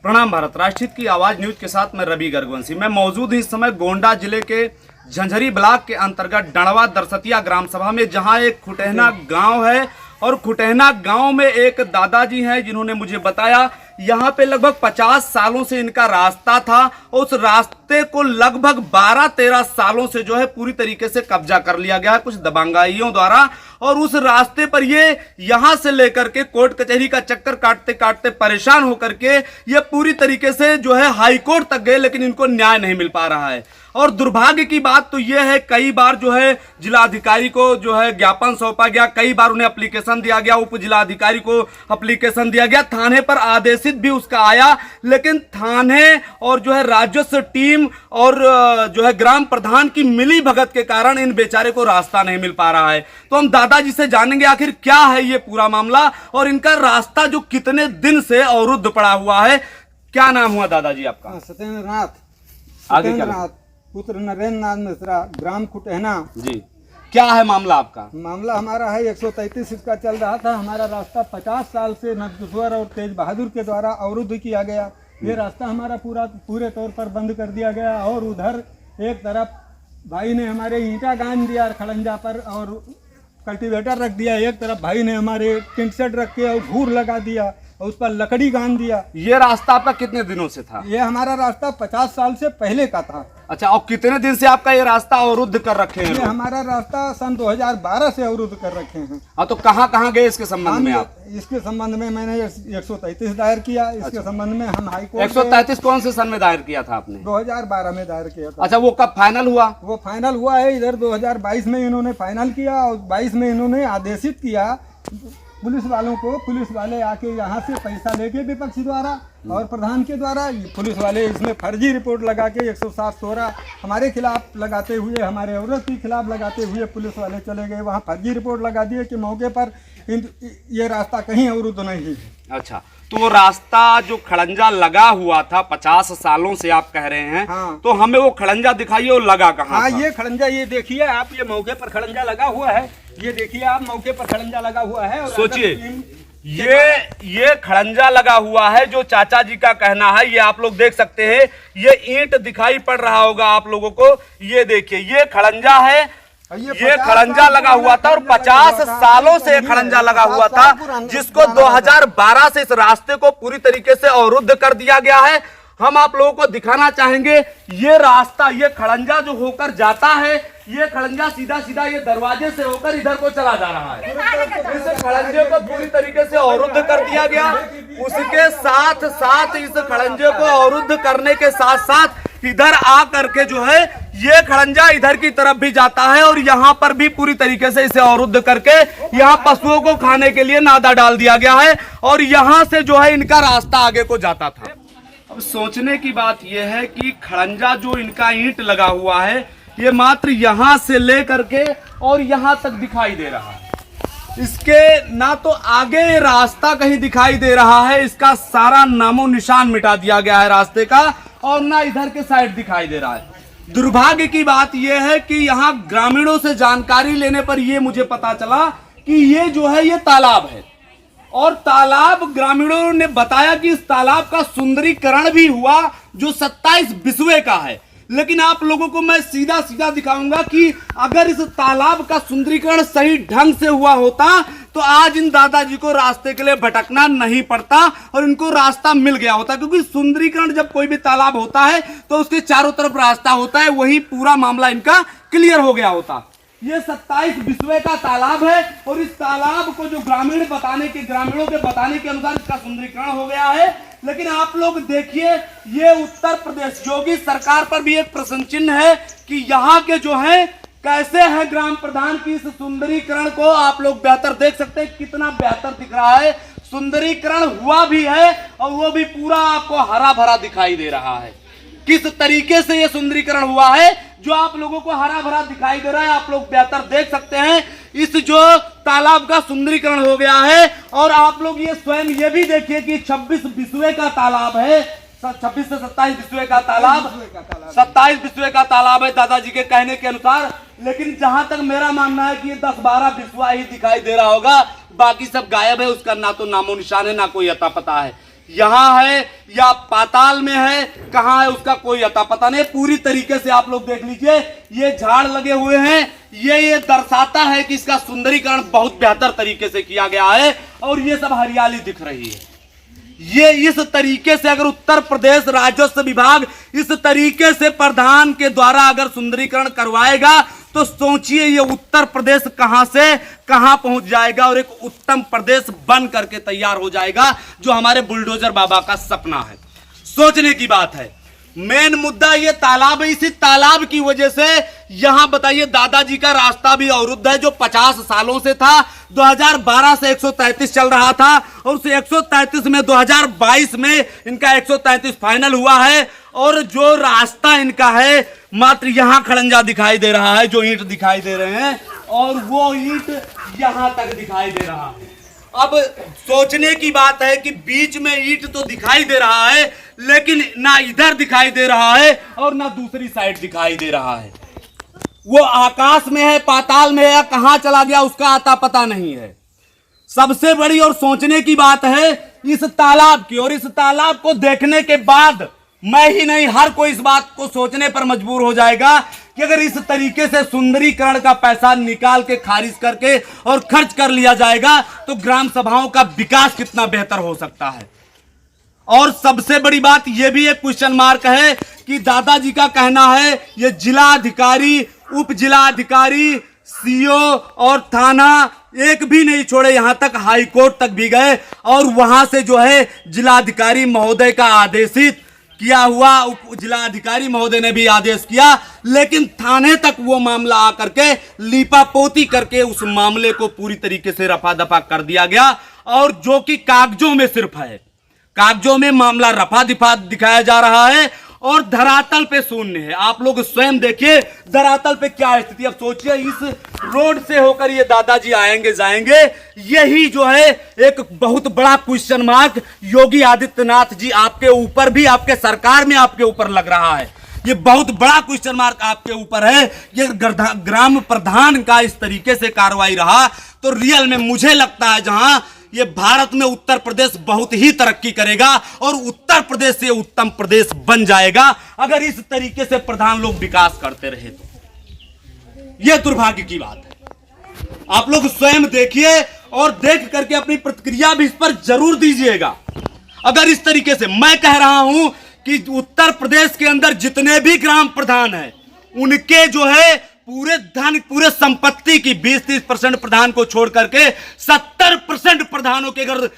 प्रणाम भारत, राष्ट्रहित की आवाज न्यूज के साथ मैं रवि गर्गवंशी। मैं मौजूद इस समय गोंडा जिले के झंझरी ब्लॉक के अंतर्गत डणवा दरसतिया ग्राम सभा में, जहां एक खुटहना गांव है और खुटहना गांव में एक दादाजी हैं जिन्होंने मुझे बताया यहाँ पे लगभग 50 सालों से इनका रास्ता था। उस रास्ते को लगभग 12-13 सालों से जो है पूरी तरीके से कब्जा कर लिया गया है कुछ दबंगाइयों द्वारा। और उस रास्ते पर ये यहाँ से लेकर के कोर्ट कचहरी का चक्कर काटते काटते परेशान होकर के ये पूरी तरीके से जो है हाई कोर्ट तक गए, लेकिन इनको न्याय नहीं मिल पा रहा है। और दुर्भाग्य की बात तो यह है, कई बार जो है जिलाधिकारी को जो है ज्ञापन सौंपा गया, कई बार उन्हें एप्लीकेशन दिया गया, उप जिलाधिकारी को एप्लीकेशन दिया गया, थाने पर आदेशित भी उसका आया, लेकिन थाने और जो है राजस्व टीम और जो है ग्राम प्रधान की मिली भगत के कारण इन बेचारे को रास्ता नहीं मिल पा रहा है। तो हम दादाजी से जानेंगे आखिर क्या है ये पूरा मामला और इनका रास्ता जो कितने दिन से अवरुद्ध पड़ा हुआ है। क्या नाम हुआ दादाजी आपका? सत्येंद्र नाथ, आगे क्या? पुत्र नरेंद्र नाथ मिश्रा, ग्राम खुटहना जी। क्या है मामला आपका? मामला हमारा है 133 इसका चल रहा था। हमारा रास्ता 50 साल से नंदकिशोर और तेज बहादुर के द्वारा अवरुद्ध किया गया। ये रास्ता हमारा पूरे तौर पर बंद कर दिया गया। और उधर एक तरफ भाई ने हमारे ईंटा गांध दिया खड़ंजा पर और कल्टीवेटर रख दिया, एक तरफ भाई ने हमारे टिन सेट रख के और घूर लगा दिया और उस पर लकड़ी गांध दिया। ये रास्ता आपका कितने दिनों से था? ये हमारा रास्ता 50 साल से पहले का था। अच्छा, और कितने दिन से आपका ये रास्ता अवरुद्ध कर रखे हैं? ये हमारा रास्ता सन 2012 से अवरुद्ध कर रखे हैं। हाँ, तो कहाँ कहाँ गए इसके संबंध में आप? इसके संबंध में मैंने 133 दायर किया। इसके संबंध में हम हाई कोर्ट 133 कौन से सन में दायर किया था आपने? 2012 में दायर किया था। अच्छा, वो कब फाइनल हुआ? वो फाइनल हुआ है इधर 2022 में इन्होंने फाइनल किया और 22 में इन्होंने आदेशित किया पुलिस वालों को। पुलिस वाले आके यहाँ से पैसा लेके विपक्ष द्वारा और प्रधान के द्वारा पुलिस वाले इसमें फर्जी रिपोर्ट लगा के 107-16 हमारे खिलाफ लगाते हुए, हमारे औरत के खिलाफ लगाते हुए पुलिस वाले चले गए। वहाँ फर्जी रिपोर्ट लगा दिए कि मौके पर ये रास्ता कहीं अवरुद्ध नहीं है। अच्छा, तो वो रास्ता जो खड़ंजा लगा हुआ था 50 सालों से आप कह रहे हैं। हाँ। तो हमें वो खड़ंजा दिखाइए, वो लगा कहाँ? हाँ, ये खड़ंजा ये देखिए आप, ये मौके पर खड़ंजा लगा हुआ है। ये देखिए आप, मौके पर खड़ंजा लगा हुआ है। सोचिए, ये खड़ंजा लगा हुआ है जो चाचा जी का कहना है। ये आप लोग देख सकते हैं, ये ईंट दिखाई पड़ रहा होगा आप लोगों को। ये देखिए, ये खड़ंजा है, ये खड़ंजा लगा हुआ था और 50 सालों से ये खड़ंजा लगा हुआ था, जिसको 2012 से इस रास्ते को पूरी तरीके से अवरुद्ध कर दिया गया है। हम आप लोगों को दिखाना चाहेंगे ये रास्ता, ये खड़ंजा जो होकर जाता है, ये खड़ंजा सीधा सीधा ये दरवाजे से होकर इधर को चला जा रहा है। इस खड़ंजे को पूरी तरीके से अवरुद्ध कर दिया गया। उसके साथ साथ इस खड़ंजे को अवरुद्ध करने के साथ साथ इधर आ करके जो है ये खड़ंजा इधर की तरफ भी जाता है और यहाँ पर भी पूरी तरीके से इसे अवरुद्ध करके यहाँ पशुओं को खाने के लिए नादा डाल दिया गया है और यहाँ से जो है इनका रास्ता आगे को जाता था। अब सोचने की बात यह है कि खड़ंजा जो इनका ईंट लगा हुआ है, ये मात्र यहाँ से लेकर के और यहाँ तक दिखाई दे रहा है। इसके ना तो आगे रास्ता कहीं दिखाई दे रहा है, इसका सारा नामो निशान मिटा दिया गया है रास्ते का, और ना इधर के साइड दिखाई दे रहा है। दुर्भाग्य की बात यह है कि यहाँ ग्रामीणों से जानकारी लेने पर यह मुझे पता चला कि ये जो है ये तालाब है और तालाब ग्रामीणों ने बताया कि इस तालाब का सुंदरीकरण भी हुआ जो 27 बिस्वे का है। लेकिन आप लोगों को मैं सीधा सीधा दिखाऊंगा कि अगर इस तालाब का सुंदरीकरण सही ढंग से हुआ होता तो आज इन दादाजी को रास्ते के लिए भटकना नहीं पड़ता और इनको रास्ता मिल गया होता, क्योंकि सुंदरीकरण जब कोई भी तालाब होता है तो उसके चारों तरफ रास्ता होता है, वही पूरा मामला इनका क्लियर हो गया होता। ये 27 बिस्वे का तालाब है और इस तालाब को जो ग्रामीणों के बताने के अनुसार इसका सुंदरीकरण हो गया है। लेकिन आप लोग देखिए, ये उत्तर प्रदेश योगी सरकार पर भी एक प्रश्न चिन्ह है कि यहाँ के जो है कैसे है ग्राम प्रधान की इस सुंदरीकरण को आप लोग बेहतर देख सकते हैं, कितना बेहतर दिख रहा है। सुंदरीकरण हुआ भी है और वो भी पूरा आपको हरा भरा दिखाई दे रहा है। किस तरीके से ये सुंदरीकरण हुआ है जो आप लोगों को हरा भरा दिखाई दे रहा है, आप लोग बेहतर देख सकते हैं। इस जो तालाब का सुंदरीकरण हो गया है और आप लोग ये स्वयं ये भी देखिए कि 26 बिस्वे का तालाब है, 26 से 27 बिस्वे का तालाब, 27 बिस्वे का तालाब है दादाजी के कहने के अनुसार। लेकिन जहां तक मेरा मानना है कि ये 10-12 बिस्वा ही दिखाई दे रहा होगा, बाकी सब गायब है, उसका ना तो नामो निशान है ना कोई अता पता है। यहाँ है या पाताल में है, कहाँ है उसका कोई अता पता नहीं। पूरी तरीके से आप लोग देख लीजिए, ये झाड़ लगे हुए हैं, ये दर्शाता है कि इसका सुंदरीकरण बहुत बेहतर तरीके से किया गया है और ये सब हरियाली दिख रही है। ये इस तरीके से अगर उत्तर प्रदेश राजस्व विभाग इस तरीके से प्रधान के द्वारा अगर सुंदरीकरण करवाएगा तो सोचिए ये उत्तर प्रदेश कहां से कहां पहुंच जाएगा और एक उत्तम प्रदेश बन करके तैयार हो जाएगा, जो हमारे बुलडोजर बाबा का सपना है। सोचने की बात है। मेन मुद्दा ये तालाब है, इसी तालाब की वजह से यहां बताइए दादाजी का रास्ता भी अवरुद्ध है, जो 50 सालों से था। 2012 से 133 चल रहा था और उस 133 में 2022 में इनका 133 फाइनल हुआ है। और जो रास्ता इनका है मात्र यहां खड़ंजा दिखाई दे रहा है, जो ईंट दिखाई दे रहे हैं, और वो ईंट यहां तक दिखाई दे रहा है। अब सोचने की बात है कि बीच में ईंट तो दिखाई दे रहा है, लेकिन ना इधर दिखाई दे रहा है और ना दूसरी साइड दिखाई दे रहा है। वो आकाश में है, पाताल में है, या कहां चला गया उसका आता पता नहीं है। सबसे बड़ी और सोचने की बात है इस तालाब की, और इस तालाब को देखने के बाद मैं ही नहीं हर कोई इस बात को सोचने पर मजबूर हो जाएगा कि अगर इस तरीके से सुंदरीकरण का पैसा निकाल के खारिज करके और खर्च कर लिया जाएगा तो ग्राम सभाओं का विकास कितना बेहतर हो सकता है। और सबसे बड़ी बात यह भी एक क्वेश्चन मार्क है कि दादाजी का कहना है ये जिला अधिकारी, उप जिला अधिकारी, सीओ और थाना एक भी नहीं छोड़े, यहां तक हाई कोर्ट तक भी गए और वहां से जो है जिलाधिकारी महोदय का आदेशित किया हुआ उप जिलाधिकारी महोदय ने भी आदेश किया, लेकिन थाने तक वो मामला आकर के लीपापोती करके उस मामले को पूरी तरीके से रफा दफा कर दिया गया। और जो कि कागजों में सिर्फ है, कागजों में मामला रफा दफा दिखाया जा रहा है और धरातल पे शून्य है। आप लोग स्वयं देखिए धरातल पे क्या स्थिति। अब सोचिए इस रोड से होकर ये दादाजी आएंगे जाएंगे, यही जो है एक बहुत बड़ा क्वेश्चन मार्क योगी आदित्यनाथ जी आपके ऊपर भी, आपके सरकार में आपके ऊपर लग रहा है। ये बहुत बड़ा क्वेश्चन मार्क आपके ऊपर है। ये ग्राम प्रधान का इस तरीके से कार्रवाई रहा तो रियल में मुझे लगता है जहां ये भारत में उत्तर प्रदेश बहुत ही तरक्की करेगा और उत्तर प्रदेश से उत्तम प्रदेश बन जाएगा अगर इस तरीके से प्रधान लोग विकास करते रहे तो। यह दुर्भाग्य की बात है। आप लोग स्वयं देखिए और देख करके अपनी प्रतिक्रिया भी इस पर जरूर दीजिएगा। अगर इस तरीके से मैं कह रहा हूं कि उत्तर प्रदेश के अंदर जितने भी ग्राम प्रधान हैं उनके जो है पूरे धन, पूरे संपत्ति की 20-30% प्रधान को छोड़ करके 70% प्रधानों के अगर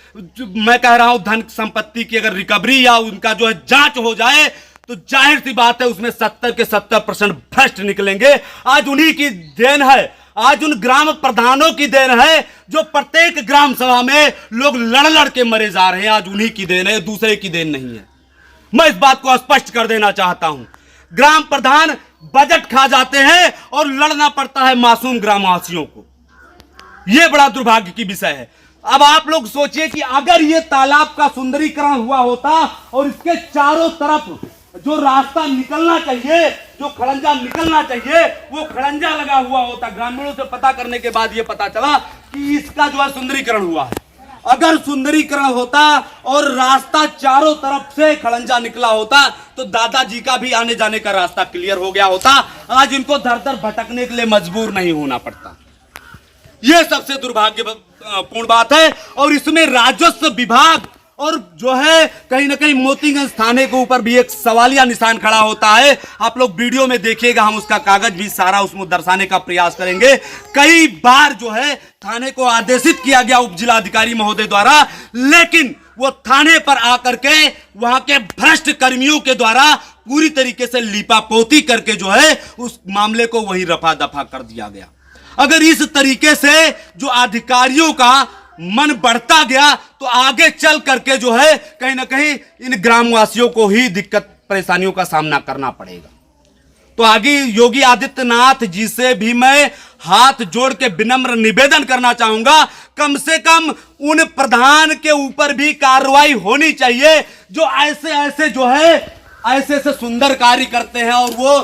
मैं कह रहा हूं धन संपत्ति की अगर रिकवरी या उनका जो है जांच हो जाए तो जाहिर सी बात है उसमें 70 के 70% भ्रष्ट निकलेंगे। आज उन्हीं की देन है, आज उन ग्राम प्रधानों की देन है जो प्रत्येक ग्राम सभा में लोग लड़ लड़ के मरे जा रहे हैं। आज उन्हीं की देन है, दूसरे की देन नहीं है। मैं इस बात को स्पष्ट कर देना चाहता हूं। ग्राम प्रधान बजट खा जाते हैं और लड़ना पड़ता है मासूम ग्रामवासियों को। यह बड़ा दुर्भाग्य की विषय है। अब आप लोग सोचिए कि अगर यह तालाब का सुंदरीकरण हुआ होता और इसके चारों तरफ जो रास्ता निकलना चाहिए, जो खड़ंजा निकलना चाहिए, वो खड़ंजा लगा हुआ होता। ग्रामीणों से पता करने के बाद यह पता चला कि इसका जो है सुंदरीकरण हुआ है। अगर सुंदरीकरण होता और रास्ता चारों तरफ से खड़ंजा निकला होता तो दादाजी का भी आने जाने का रास्ता क्लियर हो गया होता। आज इनको दर दर भटकने के लिए मजबूर नहीं होना पड़ता। यह सबसे दुर्भाग्यपूर्ण बात है। और इसमें राजस्व विभाग और जो है कहीं ना कहीं मोतीगंज थाने के ऊपर भी एक सवालिया निशान खड़ा होता है। आप लोग वीडियो में देखिएगा, हम उसका कागज भी सारा उसमें दर्शाने का प्रयास करेंगे। कई बार जो है थाने को आदेशित किया गया उप जिलाधिकारी महोदय द्वारा, लेकिन वो थाने पर आकर के वहां के भ्रष्ट कर्मियों के द्वारा पूरी तरीके से लीपापोती करके जो है उस मामले को वहीं रफा दफा कर दिया गया। अगर इस तरीके से जो अधिकारियों का मन बढ़ता गया तो आगे चल करके जो है कहीं ना कहीं इन ग्रामवासियों को ही दिक्कत परेशानियों का सामना करना पड़ेगा। तो आगे योगी आदित्यनाथ जी से भी मैं हाथ जोड़ के विनम्र निवेदन करना चाहूंगा, कम से कम उन प्रधान के ऊपर भी कार्रवाई होनी चाहिए जो ऐसे ऐसे जो है ऐसे ऐसे सुंदर कार्य करते हैं और वो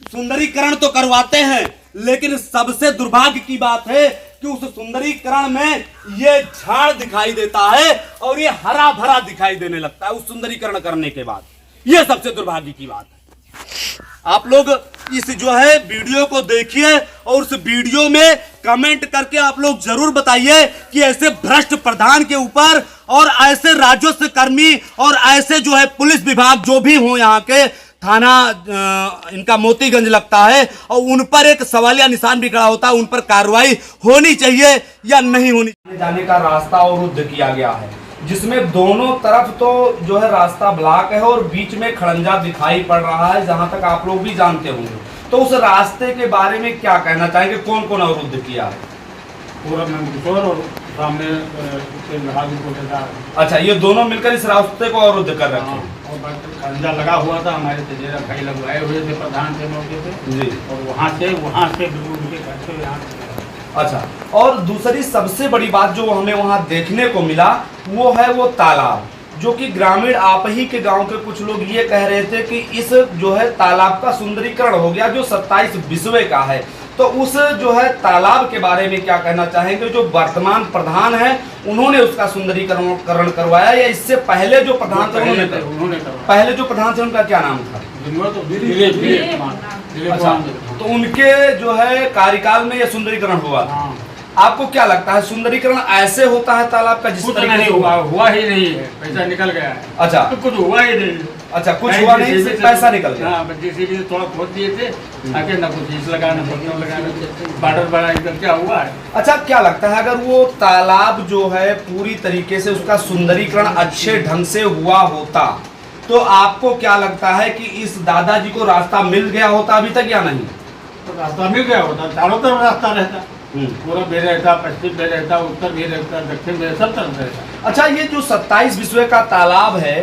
सुंदरीकरण तो करवाते हैं, लेकिन सबसे दुर्भाग्य की बात है कि उस सुंदरीकरण में ये झाड़ दिखाई देता है और ये हरा भरा दिखाई देने लगता है उस सुंदरीकरण करने के बाद। ये सबसे दुर्भाग्य की बात है। आप लोग इस जो है वीडियो को देखिए और उस वीडियो में कमेंट करके आप लोग जरूर बताइए कि ऐसे भ्रष्ट प्रधान के ऊपर और ऐसे राजस्व कर्मी और ऐसे जो है पुलिस विभाग जो भी हो यहाँ के थाना इनका मोतीगंज लगता है और उन पर एक सवालिया निशान भी खड़ा होता है, उन पर कार्रवाई होनी चाहिए या नहीं होनी चाहिए। जाने का रास्ता अवरुद्ध किया गया है जिसमें दोनों तरफ तो जो है रास्ता ब्लॉक है और बीच में खड़ंजा दिखाई पड़ रहा है, जहां तक आप लोग भी जानते होंगे। तो उस रास्ते के बारे में क्या कहना चाहेंगे, कौन कौन अवरुद्ध किया है? पूरा किशोर और सामने अच्छा, ये दोनों मिलकर इस रास्ते को अवरुद्ध कर रखे हैं। और खंजा लगा हुआ था, हमारे तेजेरा भाई लगवाए हुए थे प्रधान थे मौके पे जी, और वहाँ से बिल्कुल उनके घर से यहाँ। अच्छा, और दूसरी सबसे बड़ी बात जो हमें वहां देखने को मिला वो है वो तालाब, जो कि ग्रामीण आप ही के गांव के कुछ लोग ये कह रहे थे कि इस जो है तालाब का सुंदरीकरण हो गया जो 27 बिस्वे का है। तो उस जो है तालाब के बारे में क्या कहना चाहेंगे? जो वर्तमान प्रधान है उन्होंने उसका सुंदरीकरण करवाया या इससे पहले जो प्रधान थे उन्होंने करवाया? पहले जो प्रधान थे उनका क्या नाम था? अच्छा, तो उनके जो है कार्यकाल में यह सुंदरीकरण हुआ था। आपको क्या लगता है सुंदरीकरण ऐसे होता है तालाब का जिस तरीके से हुआ ही नहीं है, पैसा निकल गया है। अच्छा, तो कुछ हुआ ही नहीं। अच्छा, कुछ हुआ नहीं, सिर्फ पैसा निकल गया। हाँ, JCB थोड़ा खोद दिए थे आके, ना कुछ इस लगा ना पत्थर लगा, बॉर्डर बना, इधर क्या हुआ है। अच्छा, क्या लगता है अगर वो तालाब जो है पूरी तरीके से उसका सुंदरीकरण अच्छे ढंग से हुआ होता तो आपको क्या लगता है कि इस दादाजी को रास्ता मिल गया होता अभी तक या नहीं? तो रास्ता मिल गया होता, चारों तरफ रास्ता रहता, पूर्व भी रहता, पश्चिम भी रहता, उत्तर भी रहता, दक्षिण भी, सब तरफ रहता। अच्छा, ये जो 27 बिस्वे का तालाब है,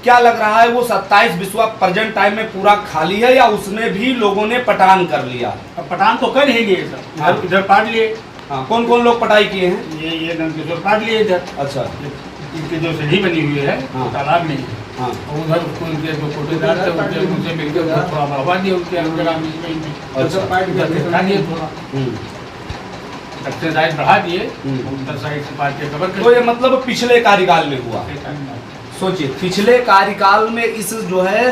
क्या लग रहा है वो 27 बिस्वा प्रेजेंट टाइम में पूरा खाली है या उसमें भी लोगों ने पटान कर लिया? अब पटान तो कर ही लिए सब, हाँ। इधर पाट लिए। हाँ, कौन कौन लोग पटाई किए हैं? ये नंदकिशोर पाट लिए इधर। अच्छा, इनकी जो सीढ़ी बनी हुई है हाँ। तालाब में, हाँ, उधर उसको उनके जो कोटेदार थे उनसे मिलकर थोड़ा बढ़वा दिया उनके अंदर दिए, थोड़ा दक्षिण साइड बढ़ा दिए, उत्तर साइड से पार्टी कवर कर। तो ये मतलब पिछले कार्यकाल में हुआ। सोचिए, पिछले कार्यकाल में इस जो है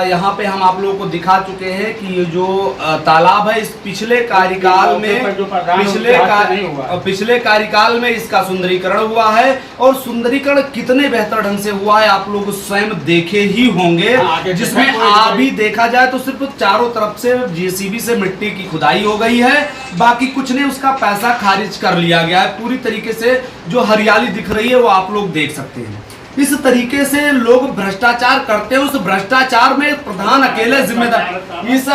यहाँ पे हम आप लोगों को दिखा चुके हैं कि ये जो तालाब है इस पिछले कार्यकाल में पिछले कार्यकाल में इसका सुंदरीकरण हुआ है और सुंदरीकरण कितने बेहतर ढंग से हुआ है आप लोग स्वयं देखे ही होंगे, जिसमें अभी देखा जाए तो सिर्फ चारों तरफ से JCB से मिट्टी की खुदाई हो गई है, बाकी कुछ नहीं, उसका पैसा खारिज कर लिया गया है। पूरी तरीके से जो हरियाली दिख रही है वो आप लोग देख सकते हैं। इस तरीके से लोग भ्रष्टाचार करते हैं। उस भ्रष्टाचार में प्रधान अकेले जिम्मेदार, इस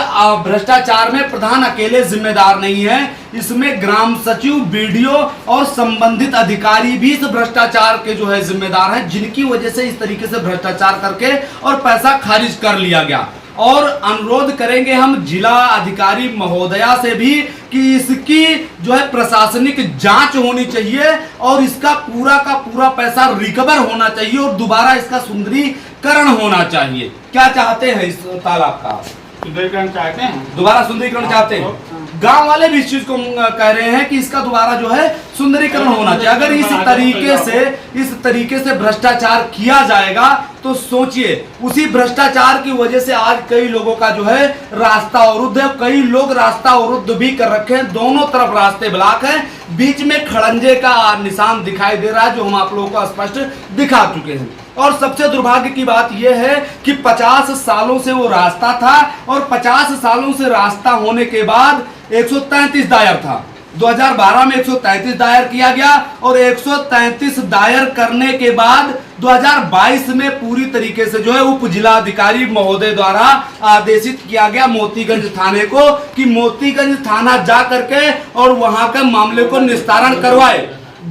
भ्रष्टाचार में प्रधान अकेले जिम्मेदार नहीं है, इसमें ग्राम सचिव, BDO और संबंधित अधिकारी भी इस भ्रष्टाचार के जो है जिम्मेदार हैं, जिनकी वजह से इस तरीके से भ्रष्टाचार करके और पैसा खारिज कर लिया गया। और अनुरोध करेंगे हम जिला अधिकारी महोदया से भी कि इसकी जो है प्रशासनिक जांच होनी चाहिए और इसका पूरा का पूरा पैसा रिकवर होना चाहिए और दोबारा इसका सुंदरीकरण होना चाहिए। क्या चाहते हैं इस तालाब का? सुंदरीकरण चाहते हैं, दोबारा सुंदरीकरण चाहते हैं। गांव वाले भी इस चीज को कह रहे हैं कि इसका दोबारा जो है सुंदरीकरण होना चाहिए। अगर इस तरीके से भ्रष्टाचार किया जाएगा तो सोचिए, उसी भ्रष्टाचार की वजह से आज कई लोगों का जो है रास्ता अवरुद्ध है, कई लोग रास्ता अवरुद्ध भी कर रखे हैं, दोनों तरफ रास्ते ब्लॉक हैं, बीच में खड़ंजे का निशान दिखाई दे रहा है जो हम आप लोगों को स्पष्ट दिखा चुके हैं। और सबसे दुर्भाग्य की बात यह है कि 50 सालों से वो रास्ता था और 50 सालों से रास्ता होने के बाद 133 दायर था। 2012 में 133 दायर किया गया और 133 दायर करने के बाद 2022 में पूरी तरीके से जो है उप जिलाधिकारी महोदय द्वारा आदेशित किया गया मोतीगंज थाने को कि मोतीगंज थाना जा करके और वहां के मामले को निस्तारण करवाए।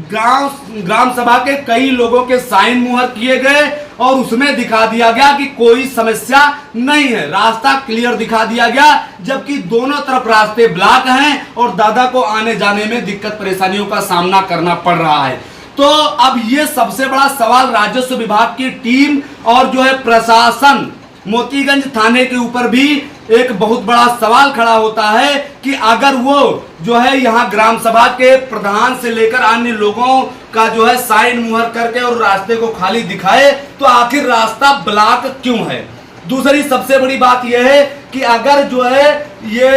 ग्राम सभा के कई लोगों के साइन मुहर किए गए और उसमें दिखा दिया गया कि कोई समस्या नहीं है, रास्ता क्लियर दिखा दिया गया, जबकि दोनों तरफ रास्ते ब्लॉक हैं और दादा को आने जाने में दिक्कत परेशानियों का सामना करना पड़ रहा है। तो अब ये सबसे बड़ा सवाल राजस्व विभाग की टीम और जो है प्रशासन मोतीगंज थाने के ऊपर भी एक बहुत बड़ा सवाल खड़ा होता है कि अगर वो जो है यहाँ ग्राम सभा के प्रधान से लेकर अन्य लोगों का जो है साइन मुहर करके और रास्ते को खाली दिखाए तो आखिर रास्ता ब्लॉक क्यों है। दूसरी सबसे बड़ी बात यह है कि अगर जो है ये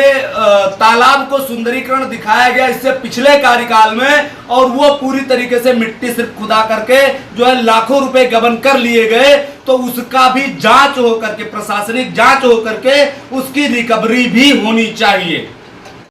तालाब को सुंदरीकरण दिखाया गया इससे पिछले कार्यकाल में और वो पूरी तरीके से मिट्टी सिर्फ खुदा करके जो है लाखों रुपए गबन कर लिए गए तो उसका भी जांच हो करके प्रशासनिक जांच हो करके उसकी रिकवरी भी होनी चाहिए।